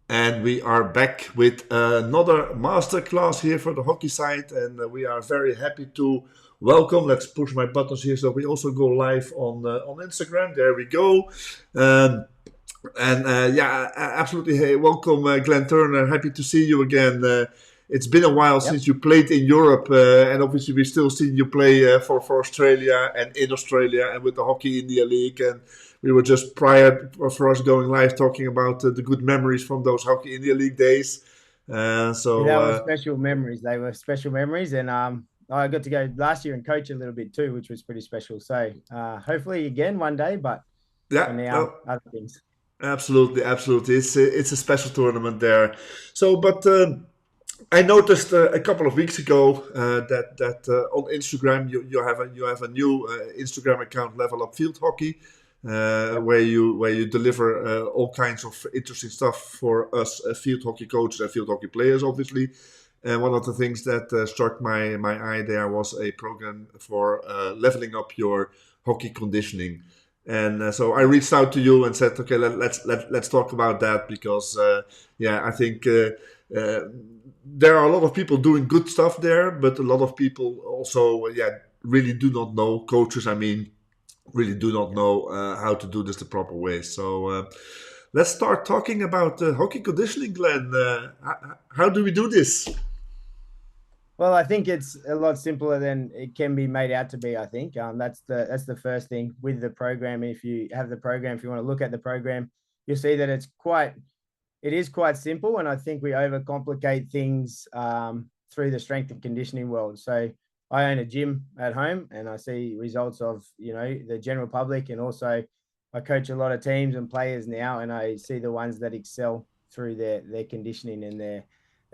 And we are back with another masterclass here for the hockey side, and we are very happy to welcome. Let's push my buttons here so we also go live on Instagram. There we go. Um, Absolutely. Hey, welcome, Glenn Turner. Happy to see you again. It's been a while Yep. since you played in Europe, and obviously we still see you play for Australia and in Australia and with the Hockey India League. And we were just prior for us going live talking about the good memories from those Hockey India League days. Uh, Yeah, so that was uh, special memories. They were special memories, and I got to go last year and coach a little bit too, which was pretty special. So hopefully again one day, but for yeah, now, no, other things. absolutely, absolutely. It's a special tournament there. But. I noticed a couple of weeks ago that on Instagram you have a new Instagram account, Level Up Field Hockey, Yep. where you deliver all kinds of interesting stuff for us field hockey coaches and field hockey players, obviously. And one of the things that struck my eye there was a program for leveling up your hockey conditioning. And so I reached out to you and said, okay, let's talk about that because I think. Uh, there are a lot of people doing good stuff there, but a lot of people also, really do not know. Coaches, I mean, really do not Yep. know how to do this the proper way. So let's start talking about hockey conditioning, Glenn. How do we do this? Well, I think it's a lot simpler than it can be made out to be. I think that's the first thing with the program. If you have the program, if you want to look at the program, you'll see that it is quite simple, and I think we overcomplicate things through the strength and conditioning world. So I own a gym at home, and I see results of the general public, and also I coach a lot of teams and players now, and I see the ones that excel through their conditioning and their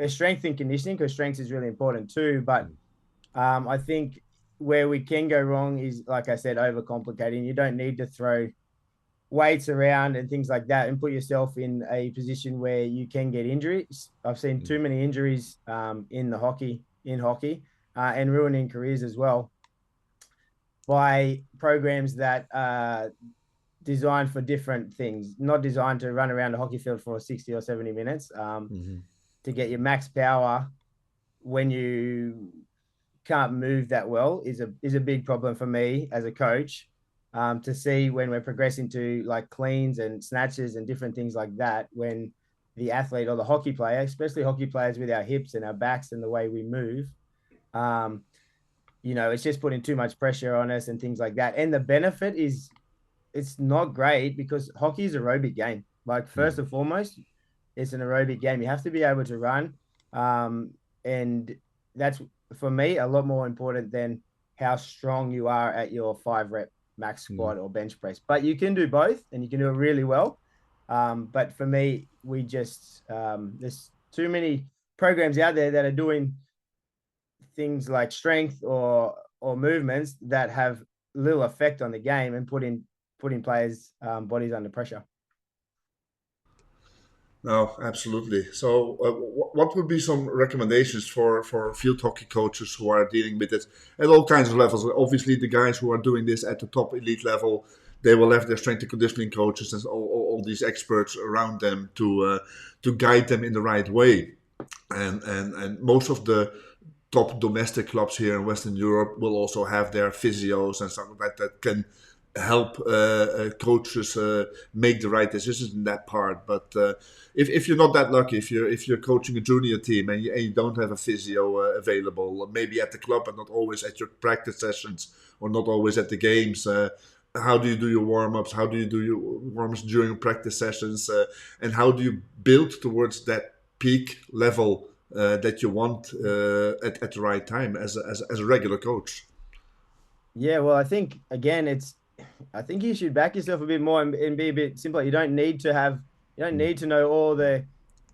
strength and conditioning, because strength is really important too. But I think where we can go wrong is, like I said, overcomplicating. You don't need to throw weights around and things like that and put yourself in a position where you can get injuries. I've seen too many injuries in hockey and ruining careers as well by programs that are designed for different things, not designed to run around a hockey field for 60 or 70 minutes Mhm. to get your max power when you can't move that well is a big problem for me as a coach. To see when we're progressing to like cleans and snatches and different things like that, when the athlete or the hockey player, especially hockey players with our hips and our backs and the way we move, um, it's just putting too much pressure on us and things like that. And the benefit is it's not great because hockey is an aerobic game. Like first and foremost, it's an aerobic game. You have to be able to run, and that's for me a lot more important than how strong you are at your 5 rep max squat or bench press. But you can do both, and you can do it really well. But for me, we just there's too many programs out there that are doing things like strength or movements that have little effect on the game and putting players' bodies under pressure. No, absolutely. So, what would be some recommendations for field hockey coaches who are dealing with it at all kinds of levels? Obviously, the guys who are doing this at the top elite level, they will have their strength and conditioning coaches and all these experts around them to guide them in the right way. And most of the top domestic clubs here in Western Europe will also have their physios and stuff like that can help coaches make the right decisions in that part. But if you're not that lucky, if you're coaching a junior team and you don't have a physio available, maybe at the club but not always at your practice sessions or not always at the games. How do you do your warm-ups? How do you do your warm-ups during practice sessions? And how do you build towards that peak level that you want at the right time as a regular coach? Yeah, well, I think again, I think you should back yourself a bit more and be a bit simpler. You don't need to know all the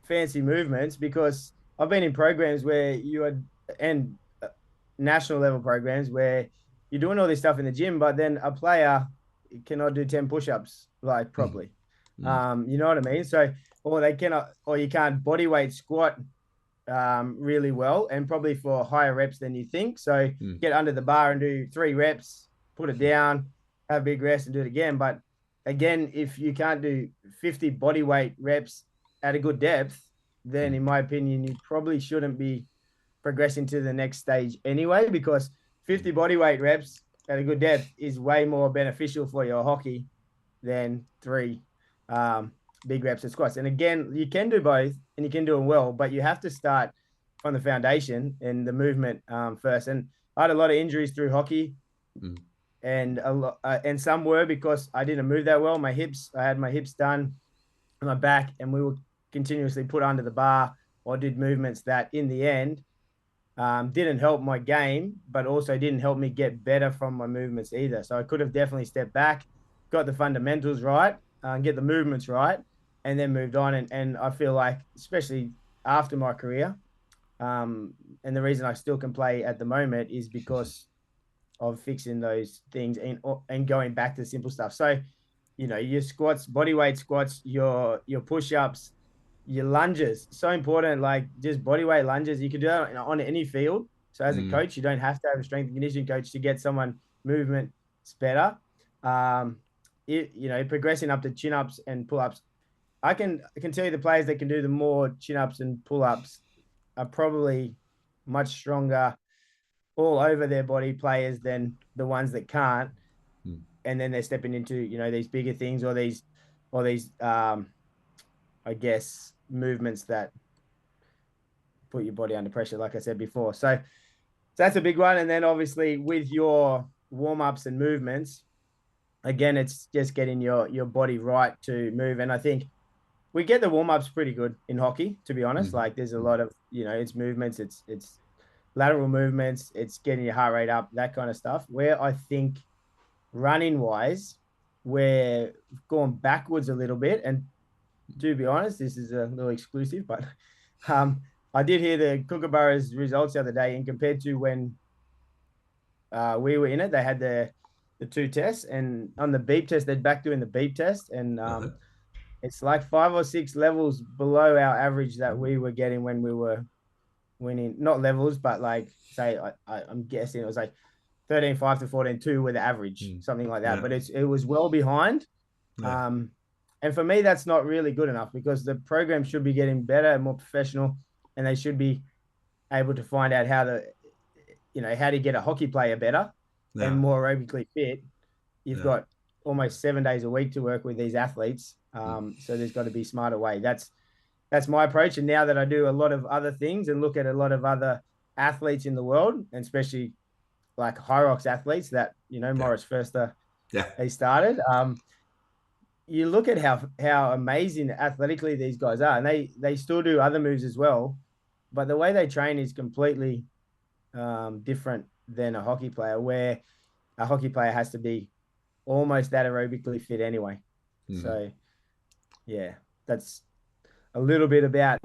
fancy movements, because I've been in programs where you are and national level programs where you're doing all this stuff in the gym, but then a player cannot do 10 push-ups like properly. You know what I mean? So, or they cannot, or you can't body weight squat really well, and probably for higher reps than you think. So get under the bar and do 3 reps, put it down, have a big rest and do it again. But again, if you can't do 50 body weight reps at a good depth, then in my opinion, you probably shouldn't be progressing to the next stage anyway, because 50 body weight reps at a good depth is way more beneficial for your hockey than 3 big reps of squats. And again, you can do both and you can do them well, but you have to start from the foundation and the movement first. And I had a lot of injuries through hockey. And and some were because I didn't move that well. I had my hips done, my back, and we were continuously put under the bar or did movements that in the end didn't help my game, but also didn't help me get better from my movements either. So I could have definitely stepped back, got the fundamentals right, get the movements right, and then moved on. And I feel like, especially after my career, and the reason I still can play at the moment is because of fixing those things and going back to simple stuff. So, your squats, body weight squats, your push-ups, your lunges, so important. Like just body weight lunges, you can do that on any field. So as a coach, you don't have to have a strength and conditioning coach to get someone movement better. Progressing up to chin-ups and pull-ups. I can tell you the players that can do the more chin-ups and pull-ups are probably much stronger all over their body players than the ones that can't. And then they're stepping into, these bigger things or these I guess movements that put your body under pressure, like I said before. So that's a big one. And then obviously with your warm-ups and movements, again, it's just getting your body right to move. And I think we get the warm-ups pretty good in hockey, to be honest. Like there's a lot of, it's movements, it's lateral movements, it's getting your heart rate up, that kind of stuff. Where I think running wise, we're going backwards a little bit. And to be honest, this is a little exclusive, but I did hear the Kookaburras results the other day, and compared to when we were in it, they had the 2 tests, and on the beep test, they're back doing the beep test, and it's like 5 or 6 levels below our average that we were getting when we were winning. Not levels, but like say I'm guessing it was like 13.5 to 14.2 with the average, something like that. But it was well behind. And for me, that's not really good enough, because the program should be getting better and more professional, and they should be able to find out how to get a hockey player better and more aerobically fit. You've got almost 7 days a week to work with these athletes. So there's got to be a smarter way. That's my approach. And now that I do a lot of other things and look at a lot of other athletes in the world, and especially like Hyrox athletes that, Morris Förster, he started. You look at how amazing athletically these guys are, and they still do other moves as well, but the way they train is completely different than a hockey player, where a hockey player has to be almost that aerobically fit anyway. So yeah, that's a little bit about,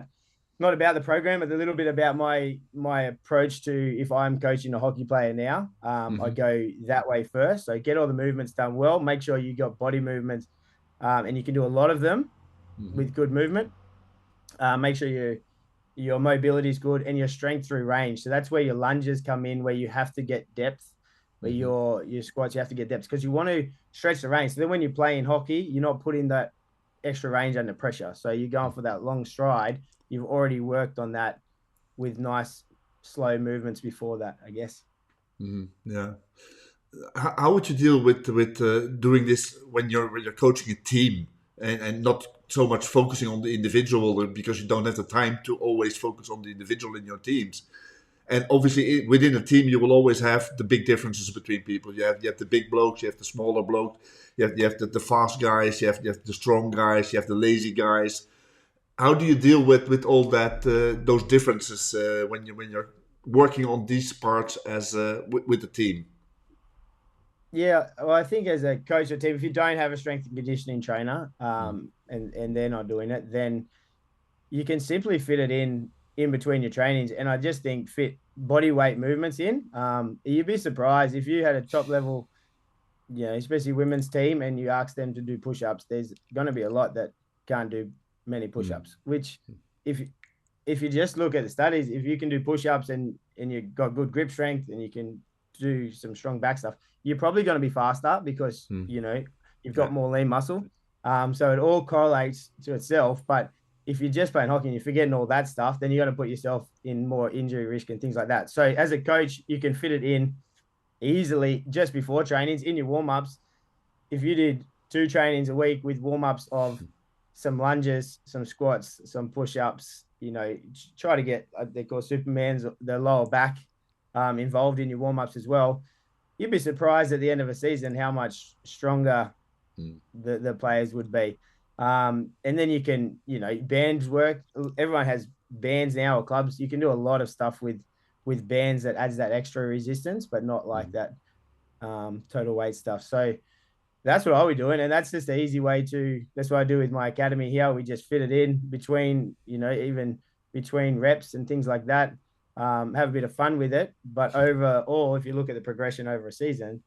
not about the program, but a little bit about my approach to, if I'm coaching a hockey player now, I go that way first. So get all the movements done well, make sure you got body movements, and you can do a lot of them with good movement. Make sure your mobility is good and your strength through range. So that's where your lunges come in, where you have to get depth, where your squats, you have to get depth, because you want to stretch the range. So then when you play in hockey, you're not putting that extra range under pressure. So you're going for that long stride. You've already worked on that with nice slow movements before that, I guess. Yeah. How would you deal with doing this when you're coaching a team and not so much focusing on the individual, because you don't have the time to always focus on the individual in your teams? And obviously within a team, you will always have the big differences between people. You have the big blokes, you have the smaller blokes, you have the fast guys, you have the strong guys, you have the lazy guys. How do you deal with all that those differences when you're working on these parts as with the team? Yeah, well, I think as a coach or team, if you don't have a strength and conditioning trainer, and they're not doing it, then you can simply fit it in between your trainings. And I just think fit body weight movements in. You'd be surprised if you had a top level, especially women's team, and you ask them to do push-ups, there's going to be a lot that can't do many push-ups, which if you just look at the studies, if you can do push-ups and you've got good grip strength and you can do some strong back stuff, you're probably going to be faster because, you've got more lean muscle. So it all correlates to itself, but if you're just playing hockey and you're forgetting all that stuff, then you're going to put yourself in more injury risk and things like that. So as a coach, you can fit it in easily just before trainings in your warm-ups. If you did 2 trainings a week with warm-ups of some lunges, some squats, some push-ups, try to get, they call Superman's, the lower back involved in your warm-ups as well. You'd be surprised at the end of a season how much stronger the players would be. And then you can, bands work. Everyone has bands now, or clubs. You can do a lot of stuff with bands that adds that extra resistance, but not like that total weight stuff. So that's what I was doing. And that's just the easy way that's what I do with my academy here. We just fit it in between, even between reps and things like that. Have a bit of fun with it. But overall, if you look at the progression over a season,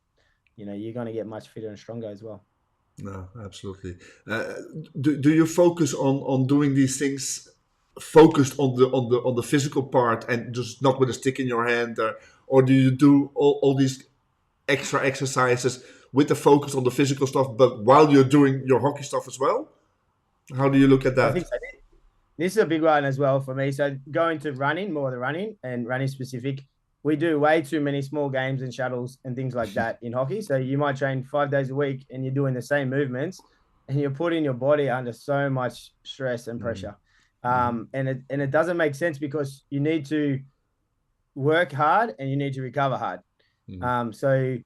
you're going to get much fitter and stronger as well. No, absolutely. Do you focus on doing these things focused on the physical part and just not with a stick in your hand, or do you do all these extra exercises with the focus on the physical stuff, but while you're doing your hockey stuff as well? How do you look at that? I think so. This is a big one as well for me. So going to running, more the running and running specific, we do way too many small games and shuttles and things like that in hockey. So you might train 5 days a week and you're doing the same movements and you're putting your body under so much stress and pressure. And it doesn't make sense because you need to work hard and you need to recover hard. So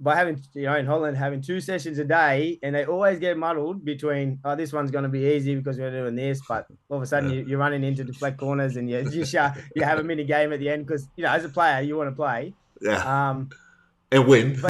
by having, in Holland, having 2 sessions a day, and they always get muddled between, this one's going to be easy because we're doing this, but all of a sudden you're running into deflect corners and you have a mini game at the end because, as a player, you want to play. Yeah. And win.